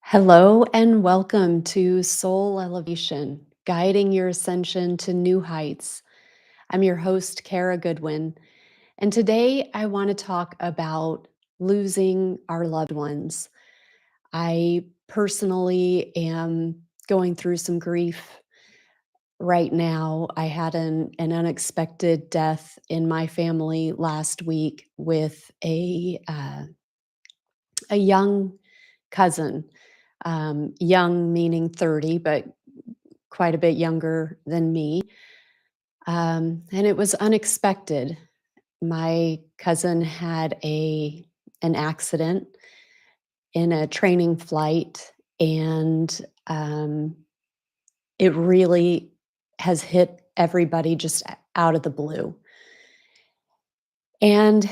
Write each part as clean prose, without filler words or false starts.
Hello and welcome to Soul Elevation, guiding your ascension to new heights. I'm your host, Kara Goodwin, and today I want to talk about losing our loved ones. I personally am going through some grief right now. I had an unexpected death in my family last week with a young cousin, young meaning 30, but quite a bit younger than me. And it was unexpected. My cousin had an accident in a training flight, and it really has hit everybody just out of the blue. And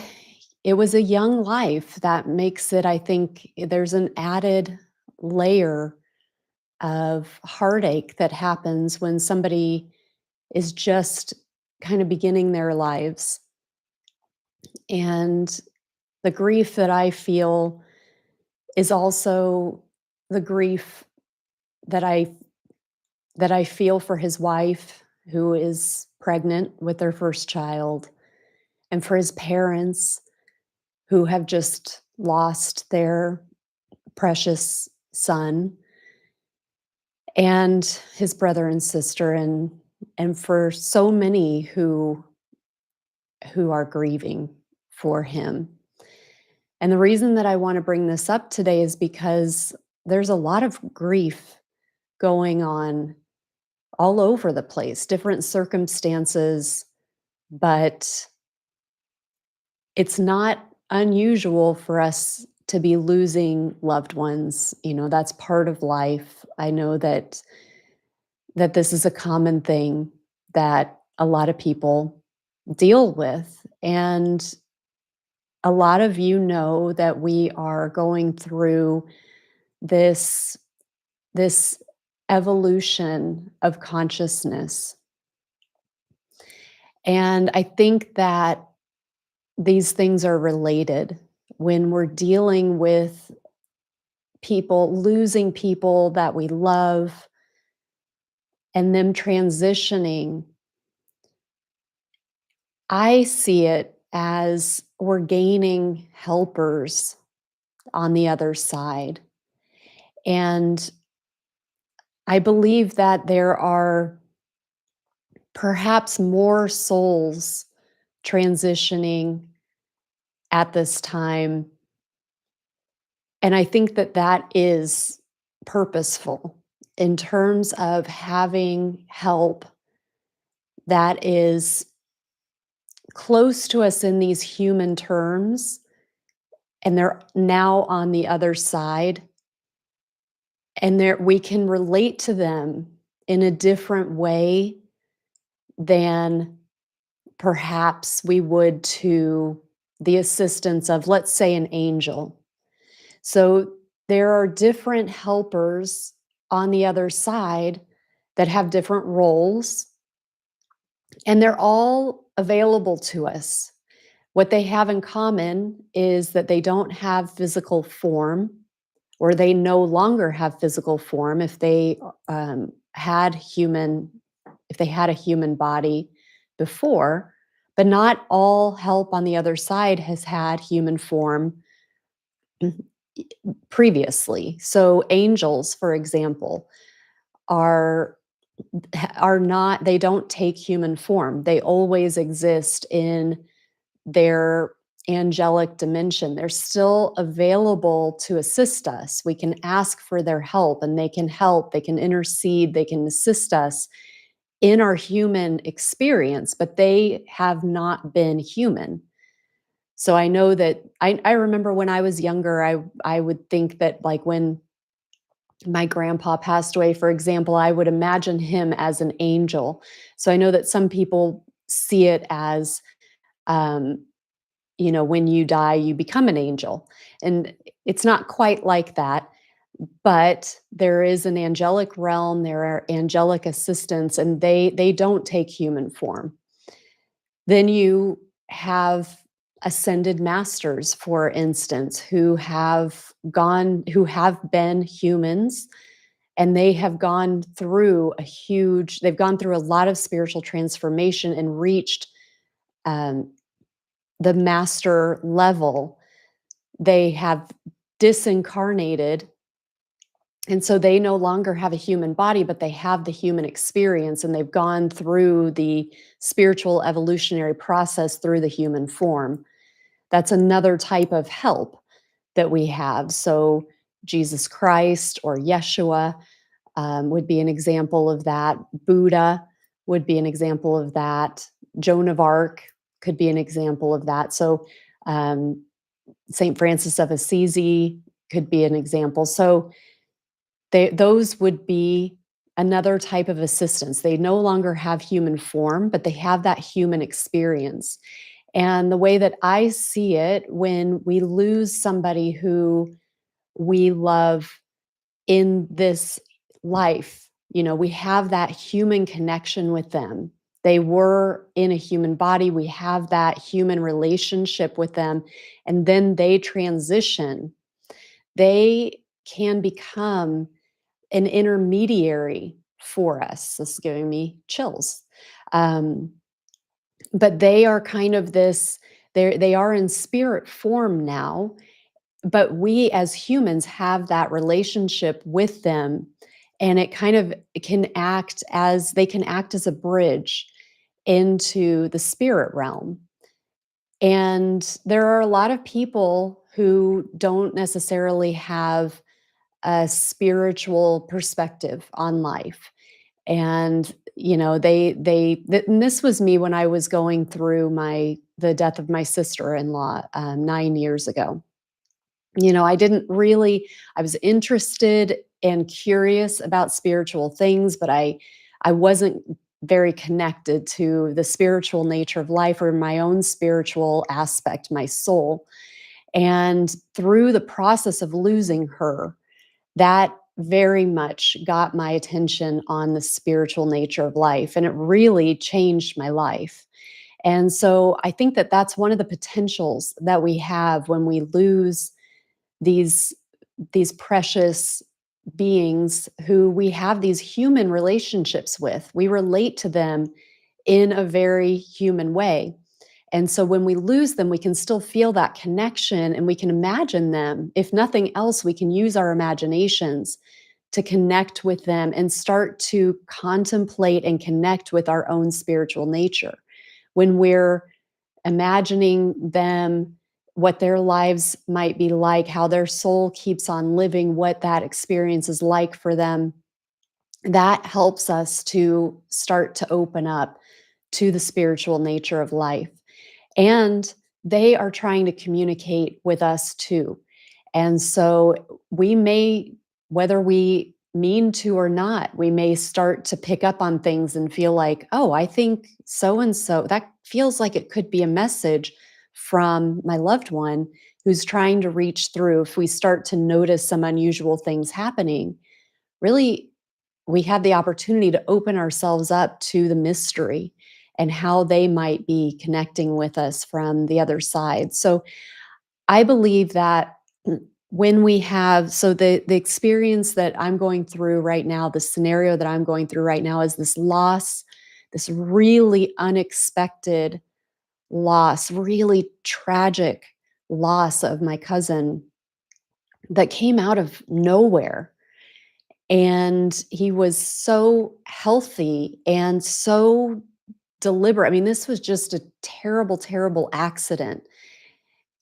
it was a young life that makes it, I think, there's an added layer of heartache that happens when somebody is just kind of beginning their lives. And the grief that I feel is also the grief that I feel for his wife who is pregnant with their first child, and for his parents who have just lost their precious son, and his brother and sister, and for so many who are grieving for him. And the reason that I want to bring this up today is because there's a lot of grief going on all over the place, different circumstances, but it's not unusual for us to be losing loved ones. That's part of life. I know that this is a common thing that a lot of people deal with. And a lot of you know that we are going through this this evolution of consciousness. And I think that these things are related when we're dealing with people, losing people that we love, and them transitioning. I see it as we're gaining helpers on the other side. And I believe that there are perhaps more souls transitioning at this time. And I think that that is purposeful in terms of having help that is close to us in these human terms, and they're now on the other side, and we can relate to them in a different way than perhaps we would to the assistance of, let's say, an angel. So there are different helpers on the other side that have different roles, and they're all available to us. What they have in common is that they don't have physical form, or they no longer have physical form if they had human if they had a human body before. But not all help on the other side has had human form previously. So angels, for example, are not, they don't take human form. They always exist in their angelic dimension. They're still available to assist us. We can ask for their help, and they can help, they can intercede, they can assist us in our human experience, but they have not been human. So I know that I remember when I was younger, I would think that, like, when my grandpa passed away, for example, I would imagine him as an angel. So I know that some people see it as, um, when you die, you become an angel. And it's not quite like that, but there is an angelic realm, there are angelic assistants, and they don't take human form. Then you have ascended masters, for instance, who have been humans, and they've gone through a lot of spiritual transformation and reached um, the master level. They have disincarnated, and so they no longer have a human body, but they have the human experience, and they've gone through the spiritual evolutionary process through the human form. That's another type of help that we have. So, Jesus Christ or Yeshua would be an example of that. Buddha would be an example of that. Joan of Arc could be an example of that. So, um, Saint Francis of Assisi could be an example. So, those would be another type of assistance. They no longer have human form, but they have that human experience. And the way that I see it, when we lose somebody who we love in this life, we have that human connection with them. They were in a human body. We have that human relationship with them. And then they transition. They can become an intermediary for us. This is giving me chills. Um, but they are kind of they are in spirit form now, but we as humans have that relationship with them, and it can act as a bridge into the spirit realm. And there are a lot of people who don't necessarily have a spiritual perspective on life. And and this was me when I was going through my the death of my sister-in-law 9 years ago. I didn't really I was interested and curious about spiritual things, but I wasn't very connected to the spiritual nature of life or my own spiritual aspect, my soul. And through the process of losing her, that very much got my attention on the spiritual nature of life, and it really changed my life. And so I think that that's one of the potentials that we have when we lose these these precious beings who we have these human relationships with. We relate to them in a very human way. And so when we lose them, we can still feel that connection and we can imagine them. If nothing else, we can use our imaginations to connect with them and start to contemplate and connect with our own spiritual nature. When we're imagining them, what their lives might be like, how their soul keeps on living, what that experience is like for them, that helps us to start to open up to the spiritual nature of life. And they are trying to communicate with us too. And so we may, whether we mean to or not, we may start to pick up on things and feel like, oh, I think so and so, that feels like it could be a message from my loved one who's trying to reach through. If we start to notice some unusual things happening, really, we have the opportunity to open ourselves up to the mystery and how they might be connecting with us from the other side. So I believe that when we have the experience that I'm going through right now, the scenario that I'm going through right now is this loss, this really unexpected loss, really tragic loss of my cousin that came out of nowhere. And he was so healthy and so deliberate. I mean, this was just a terrible, terrible accident.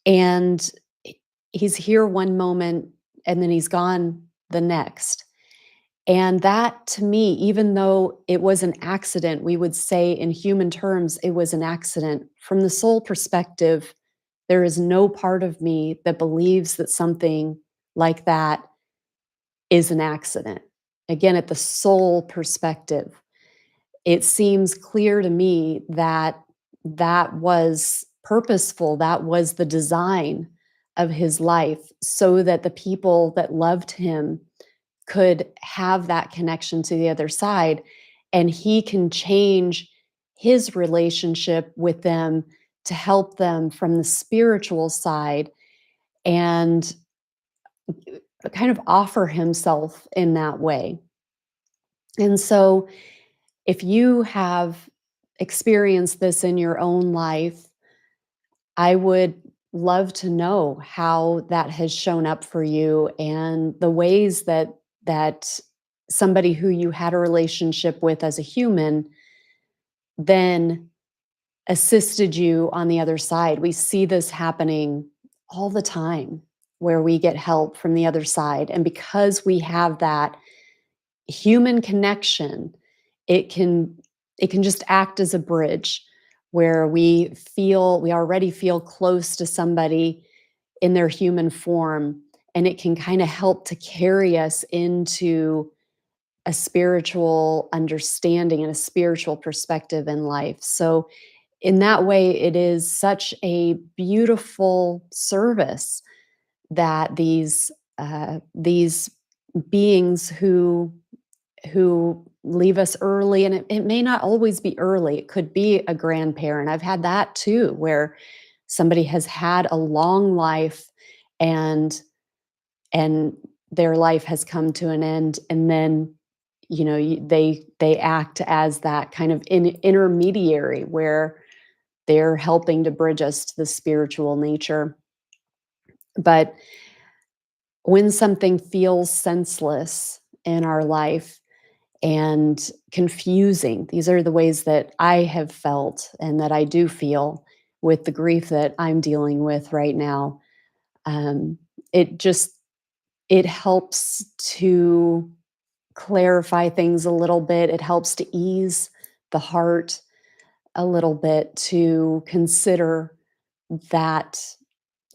And he's here one moment and then he's gone the next. And that to me, even though it was an accident, we would say in human terms, it was an accident. From the soul perspective, there is no part of me that believes that something like that is an accident. Again, at the soul perspective, it seems clear to me that that was purposeful. That was the design of his life so that the people that loved him could have that connection to the other side, and he can change his relationship with them to help them from the spiritual side and kind of offer himself in that way. And so, if you have experienced this in your own life, I would love to know how that has shown up for you and the ways that somebody who you had a relationship with as a human then assisted you on the other side. We see this happening all the time where we get help from the other side. And because we have that human connection, it can it can just act as a bridge where we already feel close to somebody in their human form, and it can kind of help to carry us into a spiritual understanding and a spiritual perspective in life. So in that way, it is such a beautiful service that these beings who leave us early, and it may not always be early. It could be a grandparent. I've had that too, where somebody has had a long life and and their life has come to an end, and then they act as that kind of intermediary where they're helping to bridge us to the spiritual nature. But when something feels senseless in our life and confusing, these are the ways that I have felt and that I do feel with the grief that I'm dealing with right now. Um, it just it helps to clarify things a little bit. It helps to ease the heart a little bit to consider that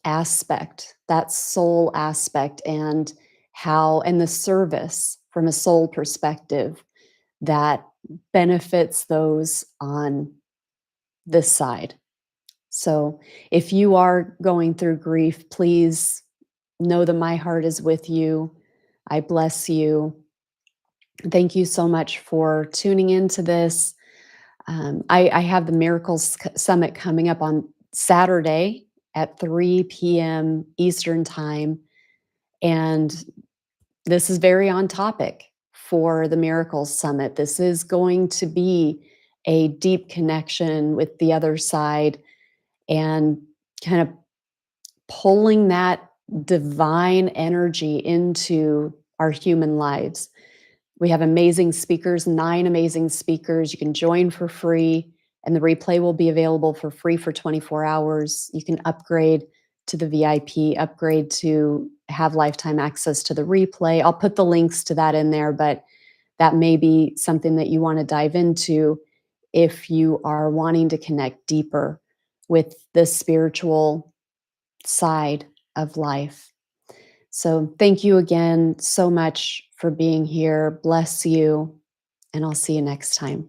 aspect, that soul aspect, and the service from a soul perspective that benefits those on this side. So, if you are going through grief, please know that my heart is with you. I bless you. Thank you so much for tuning into this. I have the Miracles Summit coming up on Saturday at 3 p.m. Eastern Time. And this is very on topic for the Miracles Summit. This is going to be a deep connection with the other side and kind of pulling that divine energy into our human lives. We have amazing speakers, 9 amazing speakers. You can join for free, and the replay will be available for free for 24 hours. You can upgrade to the VIP, upgrade to have lifetime access to the replay. I'll put the links to that in there, but that may be something that you want to dive into if you are wanting to connect deeper with the spiritual side of life. So thank you again so much for being here. Bless you, and I'll see you next time.